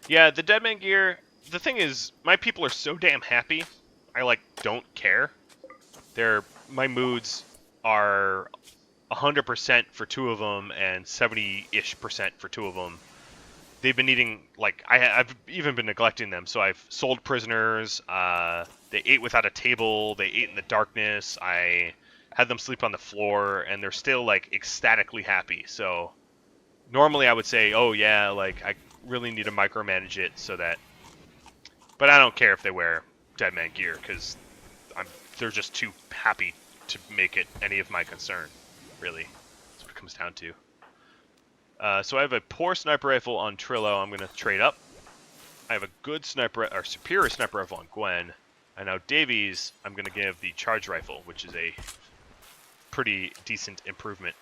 Yeah, the Deadman gear, the thing is, my people are so damn happy, I, like, don't care. My moods are 100% for 2 of them and 70-ish% for 2 of them. They've been needing, like, I've even been neglecting them, so I've sold prisoners, they ate without a table, they ate in the darkness, I had them sleep on the floor, and they're still, like, ecstatically happy, so normally I would say, oh yeah, like, I really need to micromanage it so that, but I don't care if they wear Deadman gear, because they're just too happy to make it any of my concern, really. That's what it comes down to. So I have a poor sniper rifle on Trillo. I'm going to trade up. I have a good sniper, or superior sniper rifle on Gwen. And now Davies, I'm going to give the charge rifle, which is a pretty decent improvement.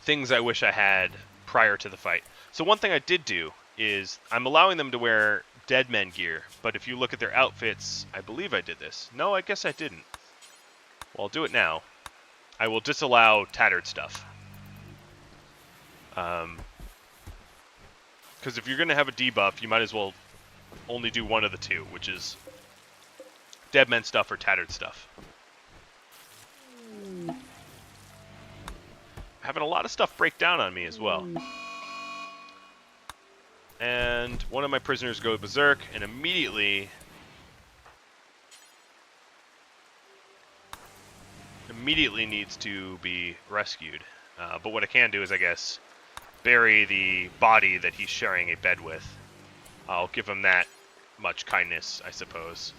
Things I wish I had prior to the fight. So one thing I did do is I'm allowing them to wear Deadman gear, but if you look at their outfits, I believe I did this. No, I guess I didn't. Well, I'll do it now. I will disallow tattered stuff. Because if you're going to have a debuff, you might as well only do one of the two, which is Deadman stuff or tattered stuff. Having a lot of stuff break down on me as well. And one of my prisoners goes berserk, and immediately needs to be rescued. But what I can do is, I guess, bury the body that he's sharing a bed with. I'll give him that much kindness, I suppose.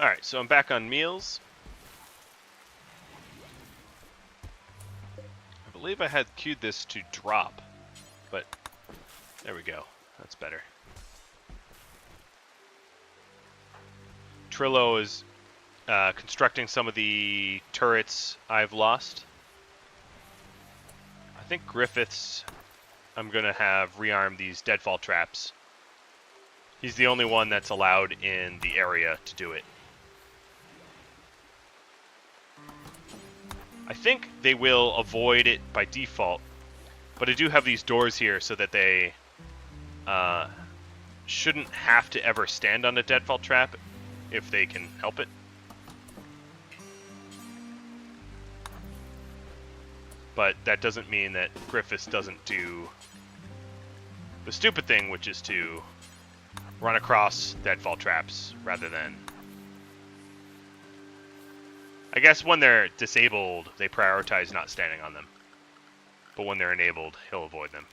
Alright, so I'm back on meals. I believe I had queued this to drop, but there we go. That's better. Trillo is constructing some of the turrets I've lost. I think Griffiths, I'm going to have rearm these deadfall traps. He's the only one that's allowed in the area to do it. I think they will avoid it by default, but I do have these doors here so that they shouldn't have to ever stand on a deadfall trap if they can help it. But that doesn't mean that Griffiths doesn't do the stupid thing, which is to run across deadfall traps rather than... I guess when they're disabled, they prioritize not standing on them. But when they're enabled, he'll avoid them.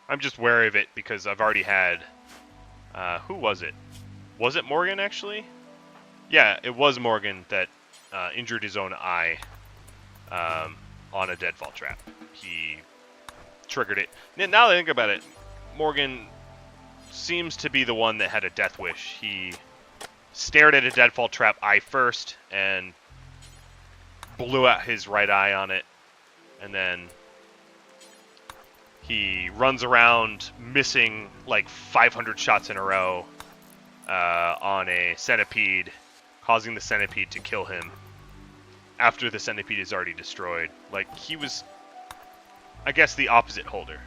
I'm just wary of it because I've already had... who was it? Was it Morgan, actually? Yeah, it was Morgan that injured his own eye on a deadfall trap. He triggered it. Now that I think about it, Morgan seems to be the one that had a death wish. He stared at a deadfall trap eye first and blew out his right eye on it, and then he runs around missing like 500 shots in a row on a centipede, causing the centipede to kill him after the centipede is already destroyed. Like, he was, I guess, the opposite holder.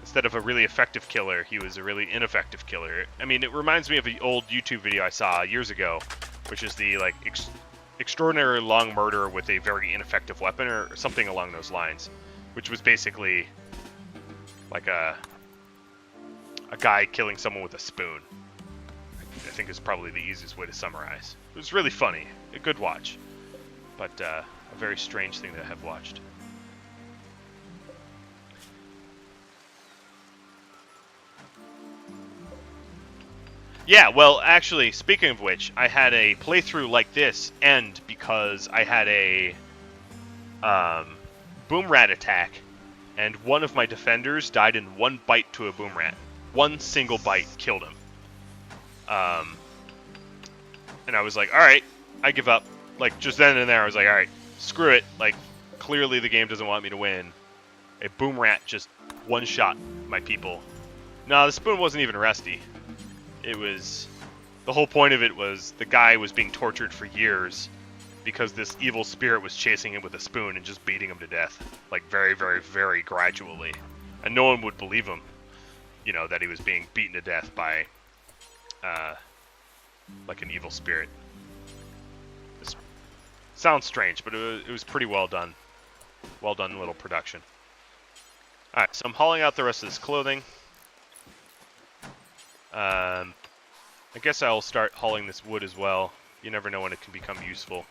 Instead of a really effective killer, he was a really ineffective killer. I mean, it reminds me of an old YouTube video I saw years ago, which is the, like, extraordinary long murder with a very ineffective weapon, or something along those lines, which was basically like a guy killing someone with a spoon. I think is probably the easiest way to summarize. It was really funny, a good watch, but a very strange thing to have watched. Yeah, well, actually, speaking of which, I had a playthrough like this end because I had a boom rat attack, and one of my defenders died in one bite to a boom rat. One single bite killed him. And I was like, all right, I give up. Like, just then and there, I was like, all right, screw it. Like, clearly the game doesn't want me to win. A boom rat just one-shot my people. No, the spoon wasn't even rusty. It was... The whole point of it was the guy was being tortured for years because this evil spirit was chasing him with a spoon and just beating him to death. Like, very, very, very gradually. And no one would believe him, you know, that he was being beaten to death by, like an evil spirit. This sounds strange, but it was pretty well done. Well done little production. Alright, so I'm hauling out the rest of this clothing. I guess I'll start hauling this wood as well. You never know when it can become useful.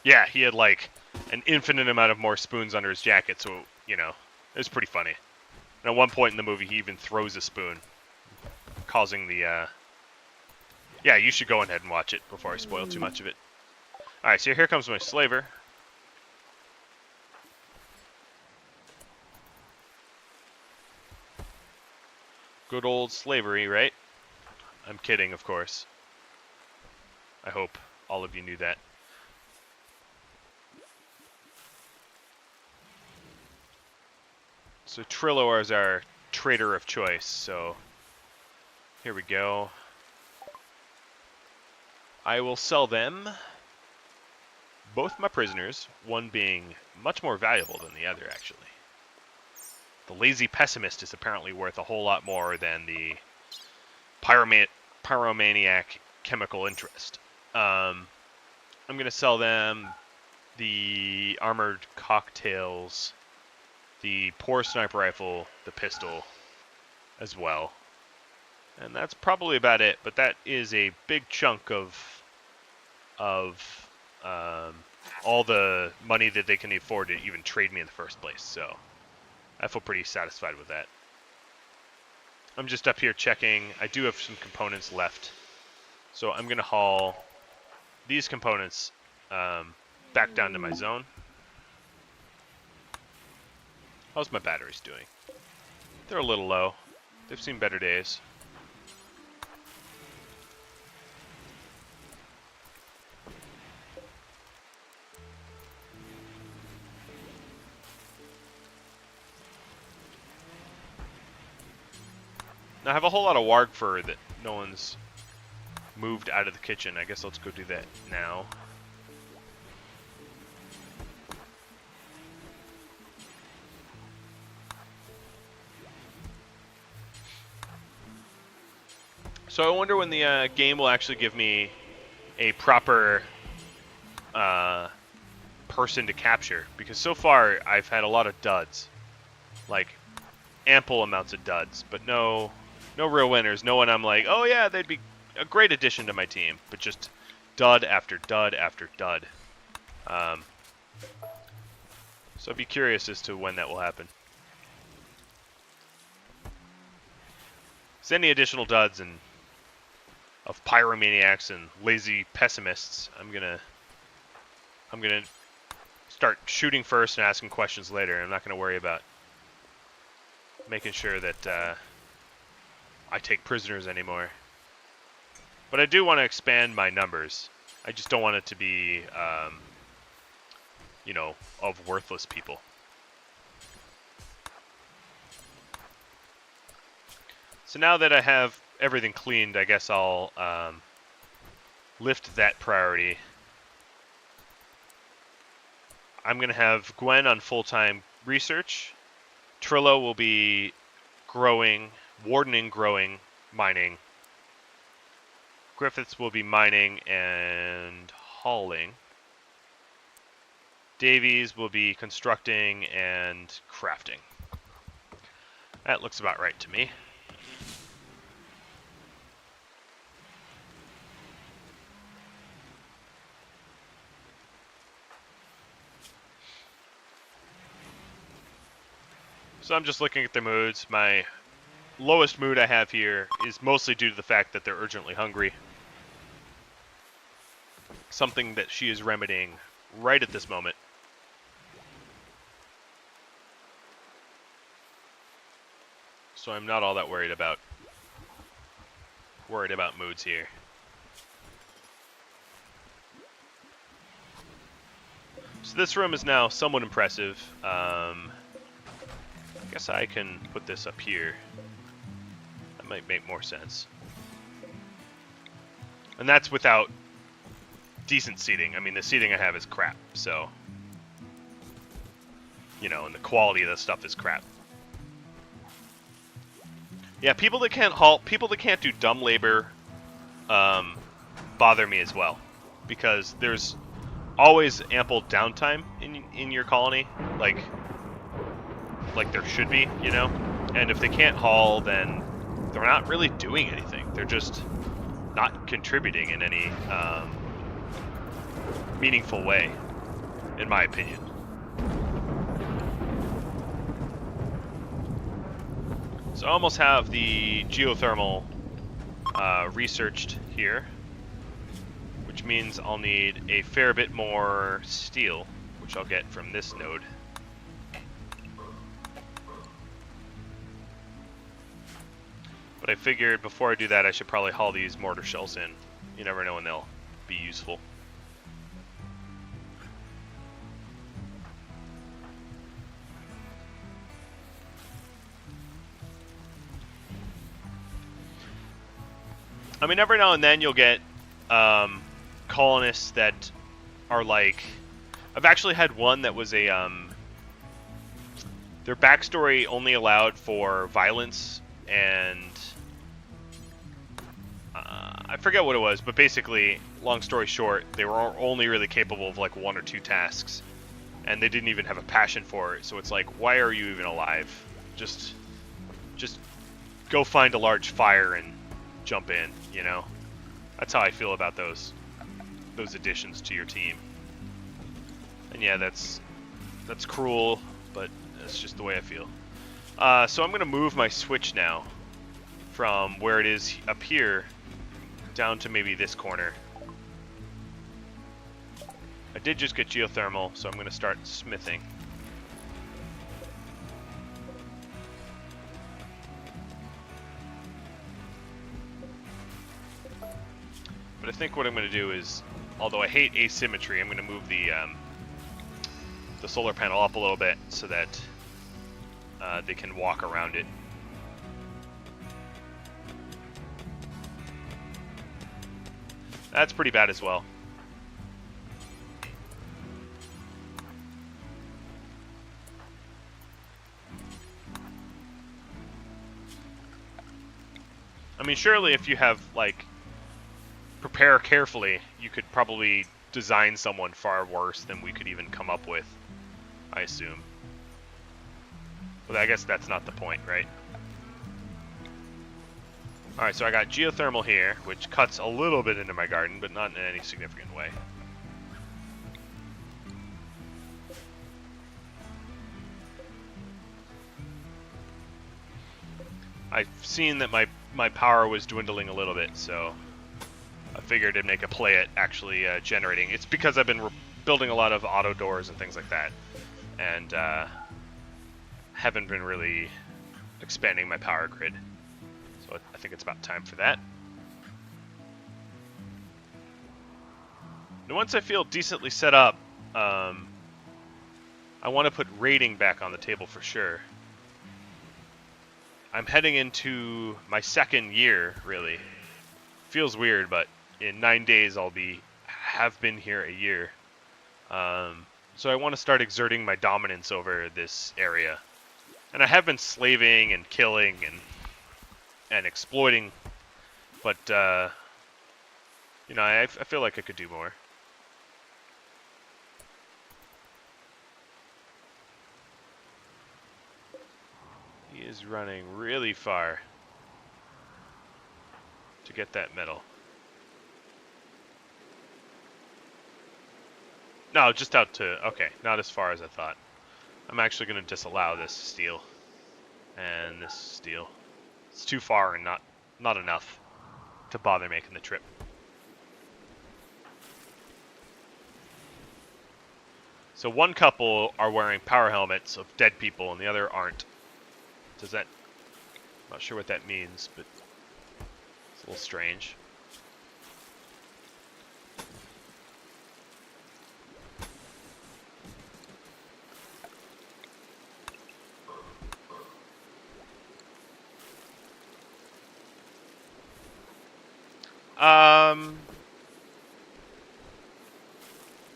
Yeah, he had like an infinite amount of more spoons under his jacket, so, you know, it was pretty funny. And at one point in the movie, he even throws a spoon, causing the, Yeah, you should go ahead and watch it before I spoil too much of it. Alright, so here comes my slaver. Good old slavery, right? I'm kidding, of course. I hope all of you knew that. So Trillo is our trader of choice, so here we go. I will sell them both my prisoners, one being much more valuable than the other, actually. The lazy pessimist is apparently worth a whole lot more than the pyromaniac chemical interest. I'm going to sell them the armored cocktails, the poor sniper rifle, the pistol as well. And that's probably about it, but that is a big chunk of all the money that they can afford to even trade me in the first place, so I feel pretty satisfied with that. I'm just up here checking. I do have some components left, so I'm going to haul these components back down to my zone. How's my batteries doing? They're a little low. They've seen better days. Now I have a whole lot of warg fur that no one's moved out of the kitchen. I guess let's go do that now. So I wonder when the game will actually give me a proper person to capture, because so far I've had a lot of duds, like ample amounts of duds, but no real winners. No one I'm like, oh yeah, they'd be a great addition to my team, but just dud after dud after dud. So I'd be curious as to when that will happen. Is any additional duds and of pyromaniacs and lazy pessimists, I'm gonna start shooting first and asking questions later. I'm not gonna worry about making sure that I take prisoners anymore. But I do want to expand my numbers. I just don't want it to be, you know, of worthless people. So now that I have everything cleaned, I guess I'll lift that priority. I'm going to have Gwen on full-time research. Trillo will be growing, wardening, growing, mining. Griffiths will be mining and hauling. Davies will be constructing and crafting. That looks about right to me. So I'm just looking at their moods. My lowest mood I have here is mostly due to the fact that they're urgently hungry. something that she is remedying right at this moment. So I'm not all that worried about moods here. So this room is now somewhat impressive. I guess I can put this up here. That might make more sense. And that's without decent seating. I mean, the seating I have is crap, so... You know, and the quality of the stuff is crap. Yeah, people that can't halt, people that can't do dumb labor, bother me as well. Because there's always ample downtime in your colony, like there should be, you know? And if they can't haul, then they're not really doing anything. They're just not contributing in any meaningful way, in my opinion. So I almost have the geothermal researched here, which means I'll need a fair bit more steel, which I'll get from this node. But I figured before I do that, I should probably haul these mortar shells in. You never know when they'll be useful. I mean, every now and then you'll get colonists that are like... I've actually had one that was a... their backstory only allowed for violence and... I forget what it was, but basically, long story short, they were only really capable of like 1 or 2 tasks. And they didn't even have a passion for it, so it's like, why are you even alive? Just go find a large fire and jump in, you know? That's how I feel about those additions to your team. And yeah, that's cruel, but that's just the way I feel. So I'm gonna move my switch now from where it is up here down to maybe this corner. I did just get geothermal, so I'm gonna start smithing. But I think what I'm going to do is, although I hate asymmetry, I'm going to move the solar panel up a little bit so that they can walk around it. That's pretty bad as well. I mean, surely if you have, like, prepare carefully, you could probably design someone far worse than we could even come up with, I assume. But I guess that's not the point, right? Alright, so I got geothermal here, which cuts a little bit into my garden, but not in any significant way. I've seen that my power was dwindling a little bit, so I figured I'd make a play at actually generating. It's because I've been building a lot of auto doors and things like that, and haven't been really expanding my power grid. So I think it's about time for that. And once I feel decently set up, I want to put raiding back on the table for sure. I'm heading into my 2nd year, really. Feels weird, but in 9 days I'll have been here a year. So I want to start exerting my dominance over this area. And I have been slaving and killing and exploiting, but you know, I feel like I could do more. He is running really far to get that metal. No, just out to... Okay, not as far as I thought. I'm actually going to disallow this steel. And this steel. It's too far and not enough to bother making the trip. So one couple are wearing power helmets of dead people, and the other aren't. Does that... I'm not sure what that means, but it's a little strange.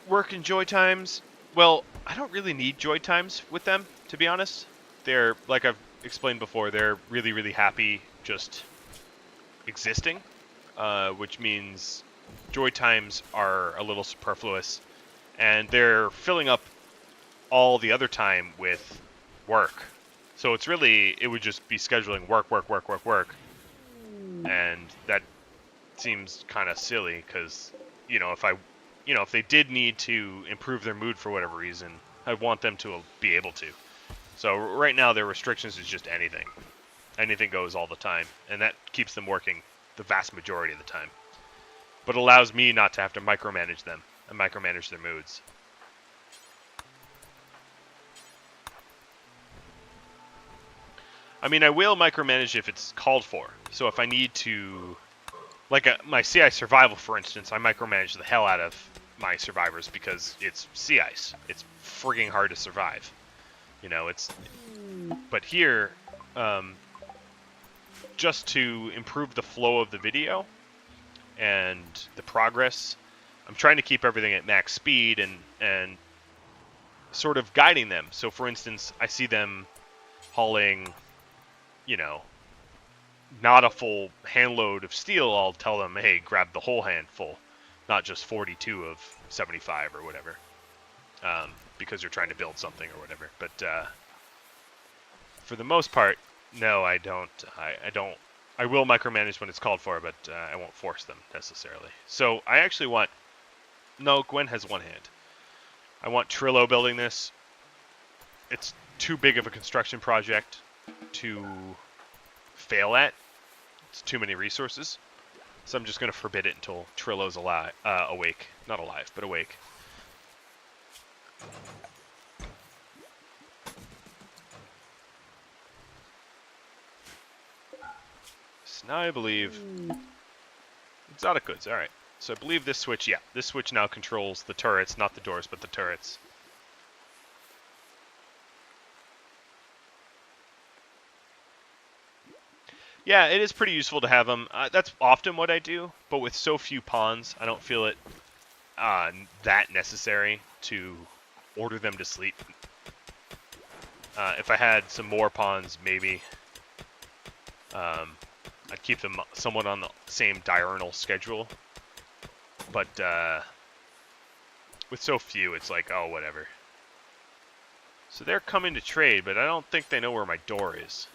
Work and joy times. Well, I don't really need joy times with them, to be honest. They're, like I've explained before, they're really, really happy just existing, which means joy times are a little superfluous, and they're filling up all the other time with work. So it's really, it would just be scheduling work, work, work, work, work, and that seems kind of silly because, you know, if they did need to improve their mood for whatever reason, I want them to be able to. So right now their restrictions is just anything. Anything goes all the time, and that keeps them working the vast majority of the time. But allows me not to have to micromanage them and micromanage their moods. I mean, I will micromanage if it's called for. So if I need to, like my sea ice survival, for instance, I micromanage the hell out of my survivors because it's sea ice. It's frigging hard to survive. You know, but here, just to improve the flow of the video and the progress, I'm trying to keep everything at max speed and sort of guiding them. So for instance, I see them hauling, you know, not a full handload of steel, I'll tell them, hey, grab the whole handful, not just 42 of 75 or whatever, because you're trying to build something or whatever. But for the most part, no, I don't. I will micromanage when it's called for, but I won't force them necessarily. So I actually want... No, Gwen has one hand. I want Trillo building this. It's too big of a construction project to fail at. It's too many resources. So I'm just going to forbid it until Trillo's awake. Not alive, but awake. So now I believe... Exotic goods, alright. So I believe this switch, yeah. This switch now controls the turrets, not the doors, but the turrets. Yeah, it is pretty useful to have them. That's often what I do, but with so few pawns, I don't feel it that necessary to order them to sleep. If I had some more pawns, maybe I'd keep them somewhat on the same diurnal schedule. But with so few, it's like, oh, whatever. So they're coming to trade, but I don't think they know where my door is.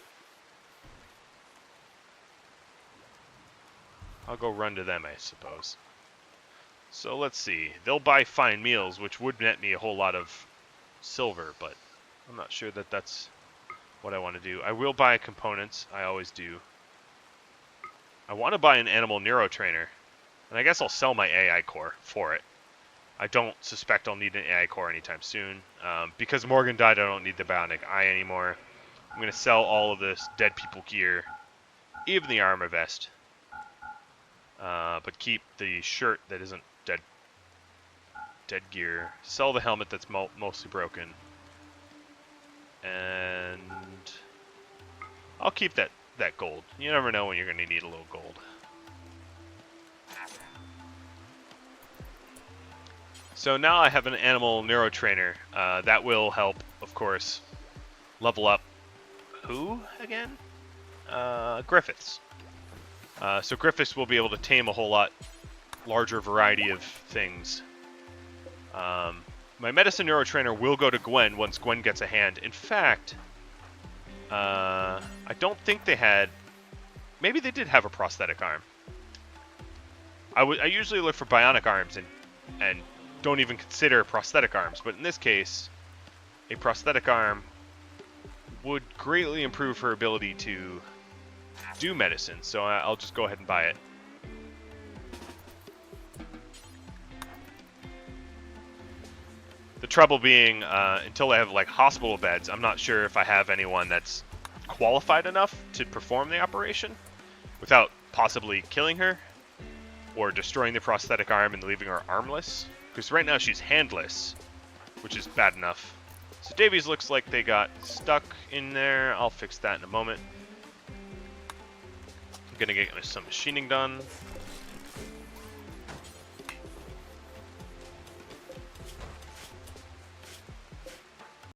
I'll go run to them, I suppose. So let's see. They'll buy fine meals, which would net me a whole lot of silver, but I'm not sure that that's what I want to do. I will buy components. I always do. I want to buy an animal neurotrainer, and I guess I'll sell my AI core for it. I don't suspect I'll need an AI core anytime soon. Because Morgan died, I don't need the bionic eye anymore. I'm going to sell all of this dead people gear, even the armor vest. But keep the shirt that isn't dead gear. Sell the helmet that's mostly broken. And I'll keep that gold. You never know when you're going to need a little gold. So now I have an animal neurotrainer. That will help, of course, level up who again? Griffiths. So Griffiths will be able to tame a whole lot larger variety of things. My medicine neurotrainer will go to Gwen once Gwen gets a hand. In fact, I don't think they had... Maybe they did have a prosthetic arm. I usually look for bionic arms and don't even consider prosthetic arms. But in this case, a prosthetic arm would greatly improve her ability to do medicine. So I'll just go ahead and buy it. The trouble being, until I have like hospital beds, I'm not sure if I have anyone that's qualified enough to perform the operation without possibly killing her or destroying the prosthetic arm and leaving her armless. Because right now she's handless, which is bad enough. So Davies looks like they got stuck in there. I'll fix that in a moment. I'm gonna get some machining done.